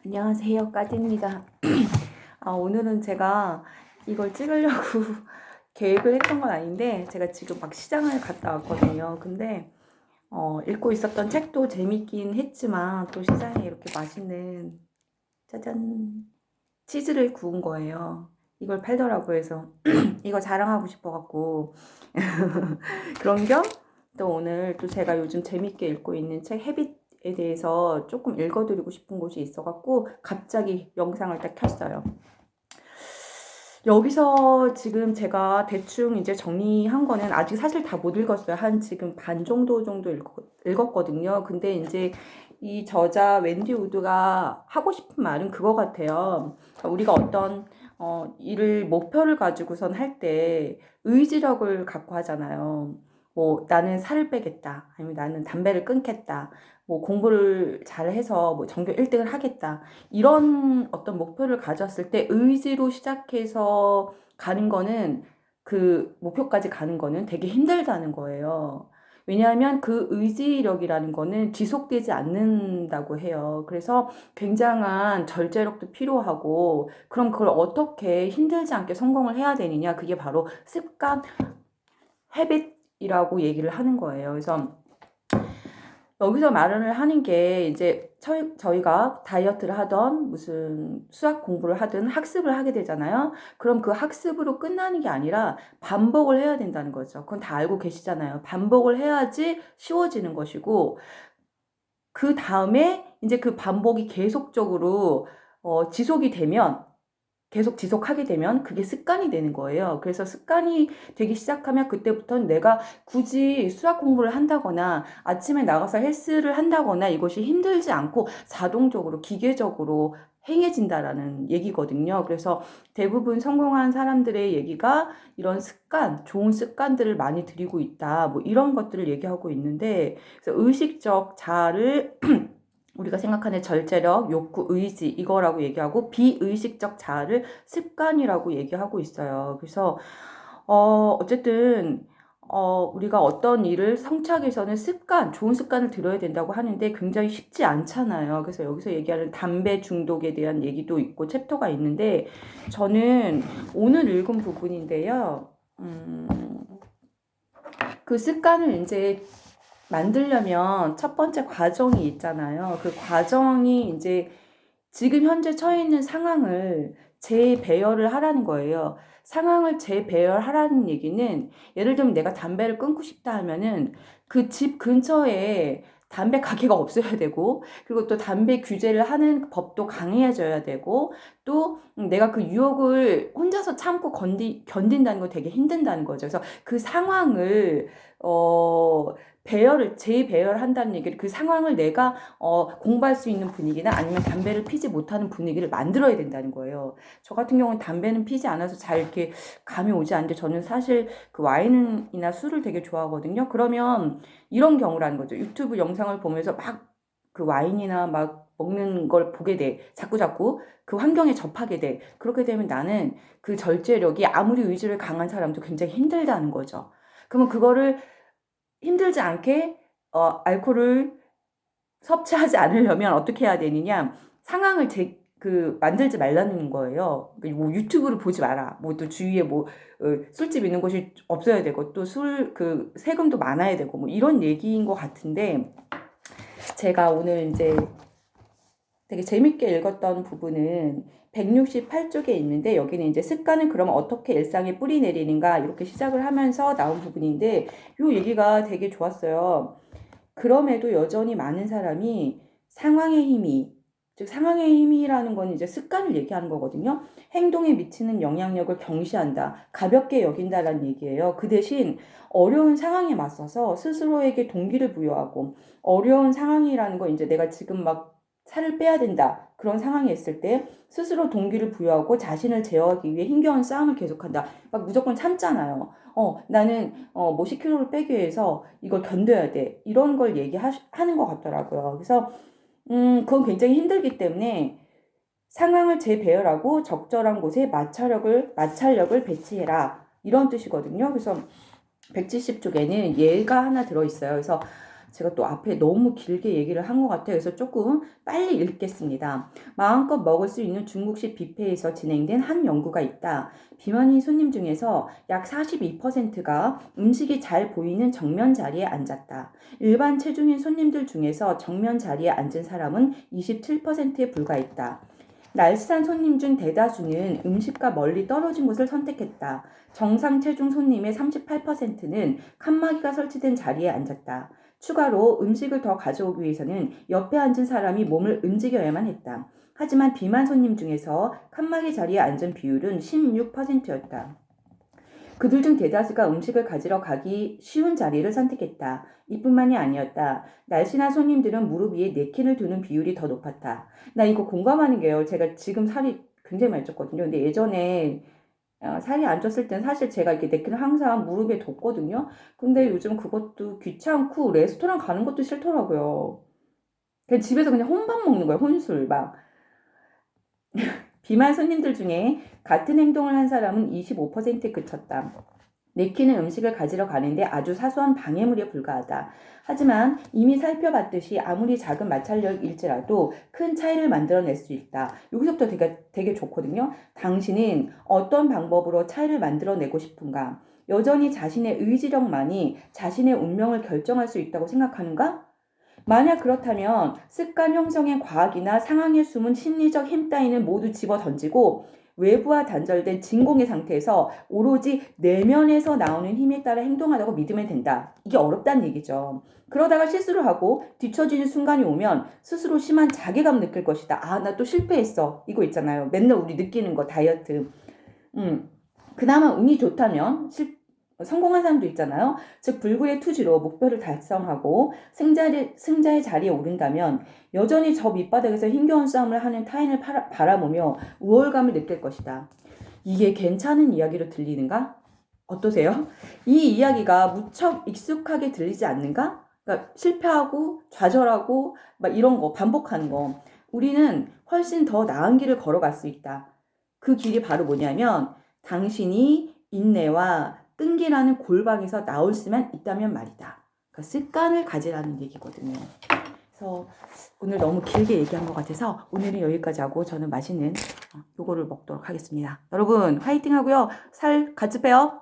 안녕하세요, 까디입니다. 오늘은 제가 이걸 찍으려고 계획을 했던 건 아닌데, 제가 지금 막 시장을 갔다 왔거든요. 근데, 읽고 있었던 책도 재밌긴 했지만, 또 시장에 이렇게 맛있는, 짜잔, 치즈를 구운 거예요. 이걸 팔더라고요. 해서, 이거 자랑하고 싶어갖고, 그런 겸, 또 오늘 또 제가 요즘 재밌게 읽고 있는 책 헤빗에 대해서 조금 읽어드리고 싶은 곳이 있어갖고 갑자기 영상을 딱 켰어요. 여기서 지금 제가 대충 이제 정리한 거는 아직 사실 다 못 읽었어요. 한 지금 반 정도 읽었거든요. 근데 이제 이 저자 웬디 우드가 하고 싶은 말은 그거 같아요. 우리가 어떤 일을 목표를 가지고선 할 때 의지력을 갖고 하잖아요. 뭐 나는 살을 빼겠다. 아니면 나는 담배를 끊겠다. 뭐 공부를 잘해서 뭐 전교 1등을 하겠다. 이런 어떤 목표를 가졌을 때 의지로 시작해서 가는 거는 그 목표까지 가는 거는 되게 힘들다는 거예요. 왜냐하면 그 의지력이라는 거는 지속되지 않는다고 해요. 그래서 굉장한 절제력도 필요하고, 그럼 그걸 어떻게 힘들지 않게 성공을 해야 되느냐? 그게 바로 습관, 헤빗이라고 얘기를 하는 거예요. 그래서 여기서 말을 하는 게 이제 저희가 다이어트를 하던 무슨 수학 공부를 하든 학습을 하게 되잖아요. 그럼 그 학습으로 끝나는 게 아니라 반복을 해야 된다는 거죠. 그건 다 알고 계시잖아요. 반복을 해야지 쉬워지는 것이고, 그 다음에 이제 그 반복이 계속적으로 지속이 되면, 계속 지속하게 되면 그게 습관이 되는 거예요. 그래서 습관이 되기 시작하면 그때부터는 내가 굳이 수학 공부를 한다거나 아침에 나가서 헬스를 한다거나 이것이 힘들지 않고 자동적으로 기계적으로 행해진다라는 얘기거든요. 그래서 대부분 성공한 사람들의 얘기가 이런 습관, 좋은 습관들을 많이 들이고 있다. 뭐 이런 것들을 얘기하고 있는데, 그래서 의식적 자아를 우리가 생각하는 절제력, 욕구, 의지 이거라고 얘기하고, 비의식적 자아를 습관이라고 얘기하고 있어요. 그래서 어쨌든 우리가 어떤 일을 성취하기 위해서는 습관, 좋은 습관을 들여야 된다고 하는데 굉장히 쉽지 않잖아요. 그래서 여기서 얘기하는 담배 중독에 대한 얘기도 있고 챕터가 있는데, 저는 오늘 읽은 부분인데요. 그 습관을 이제 만들려면 첫 번째 과정이 있잖아요. 그 과정이 이제 지금 현재 처해 있는 상황을 재배열을 하라는 거예요. 상황을 재배열하라는 얘기는, 예를 들면 내가 담배를 끊고 싶다 하면은 그 집 근처에 담배 가게가 없어야 되고, 그리고 또 담배 규제를 하는 법도 강해져야 되고, 또 내가 그 유혹을 혼자서 참고 견딘다는 거 되게 힘든다는 거죠. 그래서 그 상황을 재배열한다는 얘기를, 그 상황을 내가 공부할 수 있는 분위기나 아니면 담배를 피지 못하는 분위기를 만들어야 된다는 거예요. 저 같은 경우는 담배는 피지 않아서 잘 이렇게 감이 오지 않는데, 저는 사실 그 와인이나 술을 되게 좋아하거든요. 그러면 이런 경우라는 거죠. 유튜브 영상을 보면서 막 그 와인이나 막 먹는 걸 보게 돼. 자꾸 그 환경에 접하게 돼. 그렇게 되면 나는 그 절제력이 아무리 의지를 강한 사람도 굉장히 힘들다는 거죠. 그러면 그거를 힘들지 않게 알코올을 섭취하지 않으려면 어떻게 해야 되느냐? 상황을 만들지 말라는 거예요. 뭐 유튜브를 보지 마라. 뭐 또 주위에 뭐 술집 있는 곳이 없어야 되고, 또 세금도 많아야 되고, 뭐 이런 얘기인 것 같은데, 제가 오늘 이제 되게 재밌게 읽었던 부분은 168쪽에 있는데, 여기는 이제 습관은 그럼 어떻게 일상에 뿌리 내리는가 이렇게 시작을 하면서 나온 부분인데, 이 얘기가 되게 좋았어요. 그럼에도 여전히 많은 사람이 상황의 힘이, 즉 상황의 힘이라는 건 이제 습관을 얘기하는 거거든요. 행동에 미치는 영향력을 경시한다, 가볍게 여긴다라는 얘기예요. 그 대신 어려운 상황에 맞서서 스스로에게 동기를 부여하고, 어려운 상황이라는 건 이제 내가 지금 막 살을 빼야 된다, 그런 상황이 있을 때 스스로 동기를 부여하고 자신을 제어하기 위해 힘겨운 싸움을 계속한다. 막 무조건 참잖아요. 나는 뭐 10kg를 빼기 위해서 이걸 견뎌야 돼, 이런 걸 얘기하는 것 같더라고요. 그래서 그건 굉장히 힘들기 때문에 상황을 재배열하고 적절한 곳에 마찰력을 배치해라, 이런 뜻이거든요. 그래서 170쪽에는 예가 하나 들어있어요. 그래서 제가 또 앞에 너무 길게 얘기를 한 것 같아요. 그래서 조금 빨리 읽겠습니다. 마음껏 먹을 수 있는 중국식 뷔페에서 진행된 한 연구가 있다. 비만인 손님 중에서 약 42%가 음식이 잘 보이는 정면 자리에 앉았다. 일반 체중인 손님들 중에서 정면 자리에 앉은 사람은 27%에 불과했다. 날씬한 손님 중 대다수는 음식과 멀리 떨어진 곳을 선택했다. 정상 체중 손님의 38%는 칸막이가 설치된 자리에 앉았다. 추가로 음식을 더 가져오기 위해서는 옆에 앉은 사람이 몸을 움직여야만 했다. 하지만 비만 손님 중에서 칸막이 자리에 앉은 비율은 16%였다. 그들 중 대다수가 음식을 가지러 가기 쉬운 자리를 선택했다. 이뿐만이 아니었다. 날씬한 손님들은 무릎 위에 네킨을 두는 비율이 더 높았다. 나 이거 공감하는 게요. 제가 지금 살이 굉장히 많이 쪘거든요. 근데 예전에 살이 안 쪘을 땐 사실 제가 이렇게 네킨을 항상 무릎에 뒀거든요. 근데 요즘 그것도 귀찮고 레스토랑 가는 것도 싫더라고요. 그냥 집에서 그냥 혼밥 먹는 거예요. 혼술 막. 비만 손님들 중에 같은 행동을 한 사람은 25%에 그쳤다. 네키는 음식을 가지러 가는데 아주 사소한 방해물에 불과하다. 하지만 이미 살펴봤듯이 아무리 작은 마찰력일지라도 큰 차이를 만들어낼 수 있다. 여기서부터 되게 좋거든요. 당신은 어떤 방법으로 차이를 만들어내고 싶은가? 여전히 자신의 의지력만이 자신의 운명을 결정할 수 있다고 생각하는가? 만약 그렇다면 습관 형성의 과학이나 상황에 숨은 심리적 힘 따위는 모두 집어 던지고 외부와 단절된 진공의 상태에서 오로지 내면에서 나오는 힘에 따라 행동하라고 믿으면 된다. 이게 어렵다는 얘기죠. 그러다가 실수를 하고 뒤처지는 순간이 오면 스스로 심한 자괴감 느낄 것이다. 아, 나 또 실패했어. 이거 있잖아요. 맨날 우리 느끼는 거 다이어트. 그나마 운이 좋다면 성공한 사람도 있잖아요. 즉 불굴의 투지로 목표를 달성하고 승자의 자리에 오른다면 여전히 저 밑바닥에서 힘겨운 싸움을 하는 타인을 바라보며 우월감을 느낄 것이다. 이게 괜찮은 이야기로 들리는가? 어떠세요? 이 이야기가 무척 익숙하게 들리지 않는가? 그러니까 실패하고 좌절하고 막 이런 거 반복하는 거. 우리는 훨씬 더 나은 길을 걸어갈 수 있다. 그 길이 바로 뭐냐면 당신이 인내와 끈기라는 골방에서 나올 수만 있다면 말이다. 그러니까 습관을 가지라는 얘기거든요. 그래서 오늘 너무 길게 얘기한 것 같아서 오늘은 여기까지 하고 저는 맛있는 요거를 먹도록 하겠습니다. 여러분 화이팅 하고요. 살 같이 빼요.